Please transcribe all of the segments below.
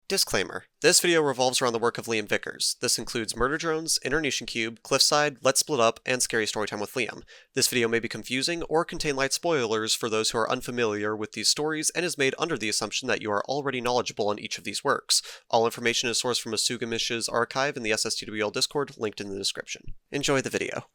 Disclaimer. This video revolves around the work of Liam Vickers. This includes Murder Drones, Interection Cube, Cliffside, Let's Split Up, and Scary Storytime with Liam. This video may be confusing or contain light spoilers for those who are unfamiliar with these stories and is made under the assumption that you are already knowledgeable on each of these works. All information is sourced from Asugamishi's archive in the SSTWL Discord, linked in the description. Enjoy the video.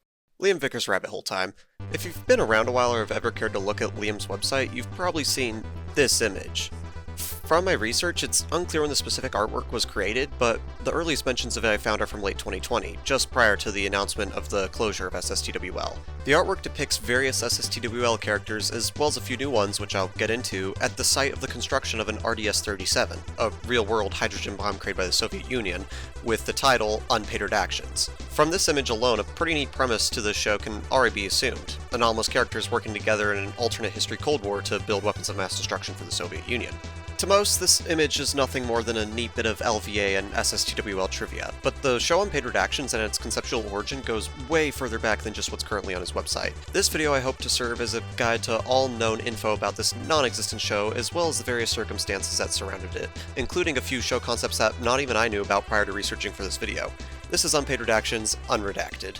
Liam Vickers Rabbit Hole Time. If you've been around a while or have ever cared to look at Liam's website, you've probably seen this image. From my research, it's unclear when the specific artwork was created, but the earliest mentions of it I found are from late 2020, just prior to the announcement of the closure of SSTWL. The artwork depicts various SSTWL characters, as well as a few new ones, which I'll get into, at the site of the construction of an RDS-37, a real-world hydrogen bomb created by the Soviet Union, with the title Unpaid Redactions. From this image alone, a pretty neat premise to this show can already be assumed: anomalous characters working together in an alternate history Cold War to build weapons of mass destruction for the Soviet Union. To most, this image is nothing more than a neat bit of LVA and SSTWL trivia, but the show Unpaid Redactions and its conceptual origin goes way further back than just what's currently on his website. This video I hope to serve as a guide to all known info about this non-existent show, as well as the various circumstances that surrounded it, including a few show concepts that not even I knew about prior to researching for this video. This is Unpaid Redactions, Unredacted.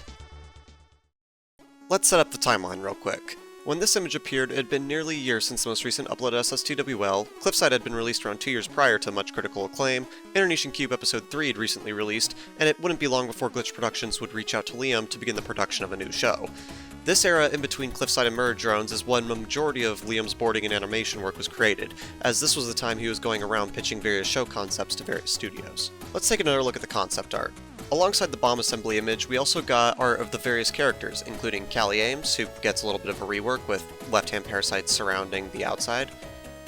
Let's set up the timeline real quick. When this image appeared, it had been nearly a year since the most recent upload to SSTWL, Cliffside had been released around 2 years prior to much critical acclaim, Interection Cube Episode 3 had recently released, and it wouldn't be long before Glitch Productions would reach out to Liam to begin the production of a new show. This era in between Cliffside and Murder Drones is when the majority of Liam's boarding and animation work was created, as this was the time he was going around pitching various show concepts to various studios. Let's take another look at the concept art. Alongside the bomb assembly image, we also got art of the various characters, including Callie Ames, who gets a little bit of a rework with left-hand parasites surrounding the outside,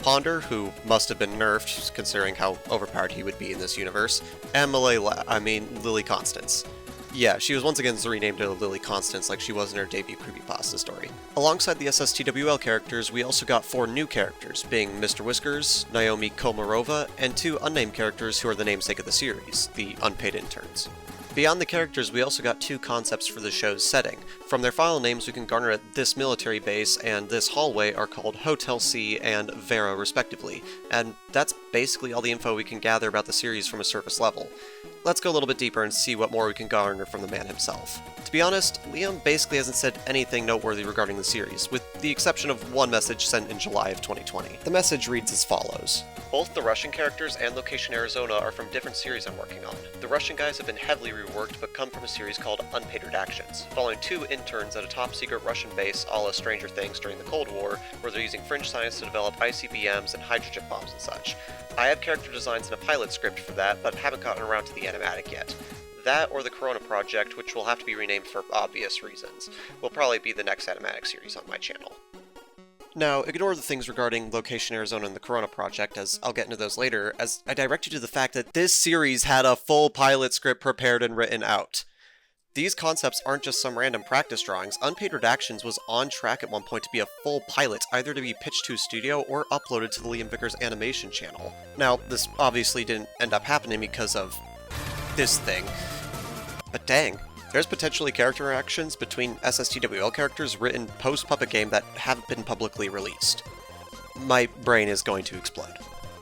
Ponder, who must have been nerfed considering how overpowered he would be in this universe, and Lily Constance. Yeah, she was once again renamed to Lily Constance like she was in her debut creepypasta story. Alongside the SSTWL characters, we also got 4 new characters, being Mr. Whiskers, Naomi Komarova, and 2 unnamed characters who are the namesake of the series, the Unpaid Interns. Beyond the characters, we also got 2 concepts for the show's setting. From their file names, we can garner at this military base and this hallway are called Hotel C and Vera respectively, and that's basically all the info we can gather about the series from a surface level. Let's go a little bit deeper and see what more we can garner from the man himself. To be honest, Liam basically hasn't said anything noteworthy regarding the series, with the exception of one message sent in July of 2020. The message reads as follows. Both the Russian characters and Location Arizona are from different series I'm working on. The Russian guys have been heavily reworked but come from a series called Unpaid Redactions, following 2 interns at a top-secret Russian base a la Stranger Things during the Cold War, where they're using fringe science to develop ICBMs and hydrogen bombs and such. I have character designs and a pilot script for that, but haven't gotten around to the animatic yet. That or the Corona Project, which will have to be renamed for obvious reasons, will probably be the next animatic series on my channel. Now, ignore the things regarding Location Arizona and the Corona Project, as I'll get into those later, as I direct you to the fact that this series had a full pilot script prepared and written out. These concepts aren't just some random practice drawings. Unpaid Redactions was on track at one point to be a full pilot, either to be pitched to a studio or uploaded to the Liam Vickers animation channel. Now, this obviously didn't end up happening because of this thing. But dang, there's potentially character interactions between SSTWL characters written post-Puppet Game that haven't been publicly released. My brain is going to explode.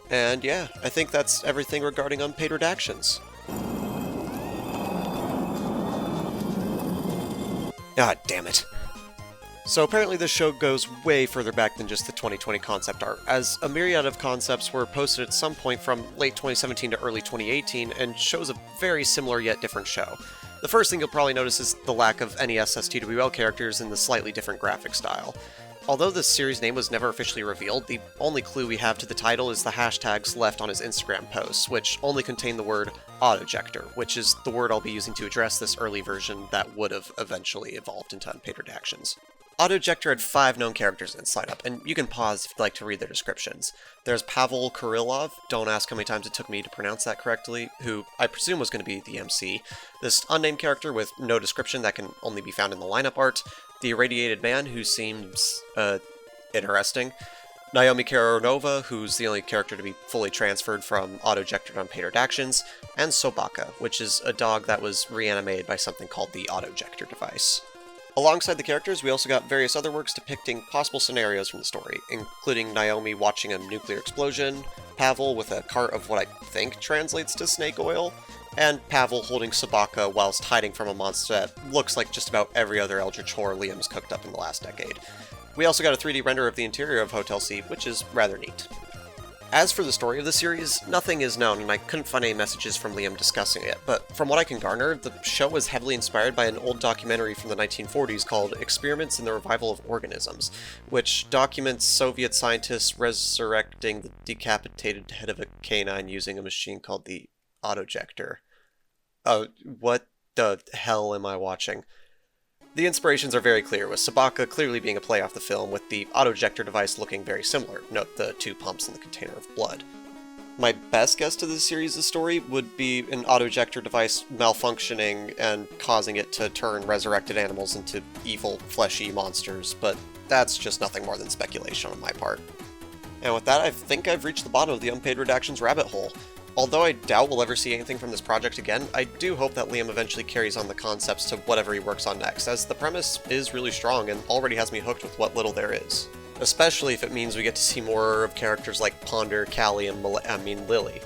And yeah, I think that's everything regarding Unpaid Redactions. God damn it. So apparently this show goes way further back than just the 2020 concept art, as a myriad of concepts were posted at some point from late 2017 to early 2018 and shows a very similar yet different show. The first thing you'll probably notice is the lack of any SSTWL characters in the slightly different graphic style. Although this series name was never officially revealed, the only clue we have to the title is the hashtags left on his Instagram posts, which only contain the word Autojektor, which is the word I'll be using to address this early version that would have eventually evolved into Unpaid Redactions. Autojektor had 5 known characters in its lineup, and you can pause if you'd like to read their descriptions. There's Pavel Kirillov, don't ask how many times it took me to pronounce that correctly, who I presume was going to be the MC, this unnamed character with no description that can only be found in the lineup art, the Irradiated Man, who seems, interesting, Naomi Komarova, who's the only character to be fully transferred from Autojektor to Unpaid Redactions, and Sobaka, which is a dog that was reanimated by something called the Autojektor device. Alongside the characters, we also got various other works depicting possible scenarios from the story, including Naomi watching a nuclear explosion, Pavel with a cart of what I think translates to snake oil, and Pavel holding Sabaka whilst hiding from a monster that looks like just about every other eldritch horror Liam's cooked up in the last decade. We also got a 3D render of the interior of Hotel C, which is rather neat. As for the story of the series, nothing is known, and I couldn't find any messages from Liam discussing it, but from what I can garner, the show was heavily inspired by an old documentary from the 1940s called Experiments in the Revival of Organisms, which documents Soviet scientists resurrecting the decapitated head of a canine using a machine called the Autojektor. What the hell am I watching? The inspirations are very clear, with Sabaka clearly being a play off the film, with the autojector device looking very similar, note the 2 pumps in the container of blood. My best guess to this series' story would be an autojector device malfunctioning and causing it to turn resurrected animals into evil, fleshy monsters, but that's just nothing more than speculation on my part. And with that, I think I've reached the bottom of the Unpaid Redactions rabbit hole. Although I doubt we'll ever see anything from this project again, I do hope that Liam eventually carries on the concepts to whatever he works on next, as the premise is really strong and already has me hooked with what little there is. Especially if it means we get to see more of characters like Ponder, Callie, and Lily.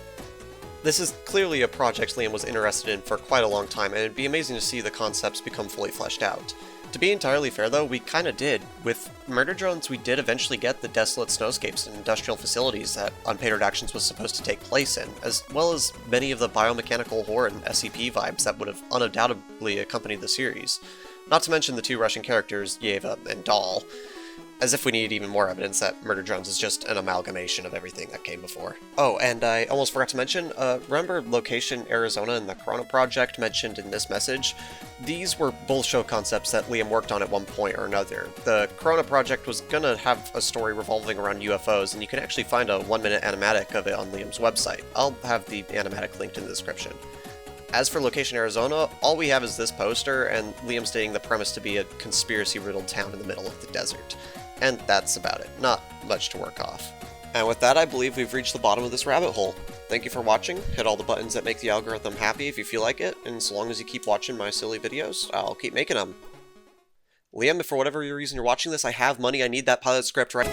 This is clearly a project Liam was interested in for quite a long time, and it'd be amazing to see the concepts become fully fleshed out. To be entirely fair though, we kinda did. With Murder Drones, we did eventually get the desolate snowscapes and industrial facilities that Unpaid Redactions was supposed to take place in, as well as many of the biomechanical horror and SCP vibes that would have undoubtedly accompanied the series. Not to mention the 2 Russian characters, Yeva and Doll. As if we needed even more evidence that Murder Drones is just an amalgamation of everything that came before. Oh, and I almost forgot to mention, remember Location Arizona and the Corona Project mentioned in this message? These were both show concepts that Liam worked on at one point or another. The Corona Project was gonna have a story revolving around UFOs, and you can actually find a 1-minute animatic of it on Liam's website. I'll have the animatic linked in the description. As for Location Arizona, all we have is this poster, and Liam stating the premise to be a conspiracy-riddled town in the middle of the desert. And that's about it. Not much to work off. And with that, I believe we've reached the bottom of this rabbit hole. Thank you for watching. Hit all the buttons that make the algorithm happy if you feel like it, and so long as you keep watching my silly videos, I'll keep making them. Liam, if for whatever reason you're watching this, I have money, I need that pilot script right